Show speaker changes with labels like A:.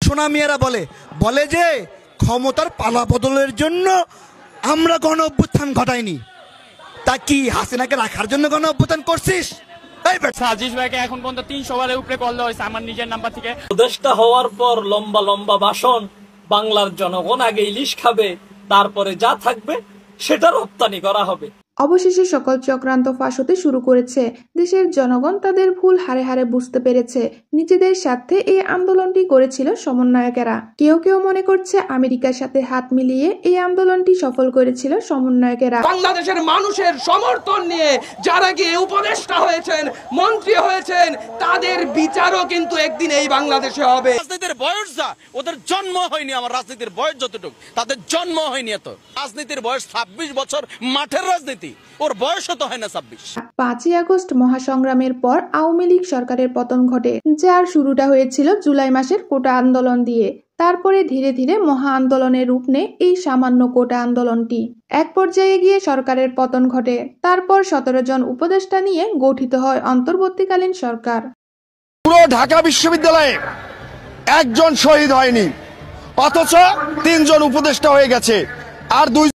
A: সোনা মিয়ারা বলে বলে যে ক্ষমতার পালা বদলের জন্য আমরা গণ অভ্যুত্থান ঘটাইনি, তা কি হাসিনাকে রাখার জন্য গণ অভ্যুত্থান করছিস?
B: সাজিশ ভাইকে এখন পর্যন্ত 300 বারের উপরে কল হয়েছে আমার নিজের নাম্বার থেকে।
C: উপদেষ্টা হওয়ার পর লম্বা লম্বা ভাষণ, বাংলার জনগণ আগে ইলিশ খাবে, তারপরে যা থাকবে সেটা রপ্তানি করা হবে।
D: অবশেষে সকল চক্রান্ত ফাঁস হতে শুরু করেছে। দেশের জনগণ তাদের ভুল হারে হারে বুঝতে পেরেছে। নিজেদের স্বার্থে এই আন্দোলনটি করেছিল সমন্বয়কেরা। কেউ কেউ মনে করছে আমেরিকার সাথে হাত মিলিয়ে এই আন্দোলনটি সফল করেছিল সমন্বয়কেরা।
E: বাংলাদেশের মানুষের সমর্থন নিয়ে যারা গিয়ে উপদেষ্টা হয়েছেন, মন্ত্রী হয়েছেন, তাদের বিচারও কিন্তু একদিন এই বাংলাদেশে হবে।
F: রাজনীতির বয়স যা, ওদের জন্ম হয়নি। আমার রাজনীতির বয়স যতটুকু, তাদের জন্ম হয়নি এত। রাজনীতির বয়স 26 বছর, মাঠের রাজনীতি, ওর বয়সও তো হয় না 26।
D: 5ই আগস্ট মহাসংগ্রামের পর আওয়ামী লীগ সরকারের পতন ঘটে, যার শুরুটা হয়েছিল জুলাই মাসের কোটা আন্দোলন দিয়ে। তারপরে ধীরে ধীরে মহা আন্দোলনের রূপ নেয় এই সামান্য কোটা আন্দোলনটি। এক পর্যায়ে গিয়ে সরকারের পতন ঘটে। তারপর 17 জন উপদেষ্টা নিয়ে গঠিত হয় অন্তর্বর্তীকালীন সরকার।
G: পুরো ঢাকা বিশ্ববিদ্যালয়ে একজন শহীদ হয়নি, অথচ 3 জন উপদেষ্টা হয়ে গেছে, আর 2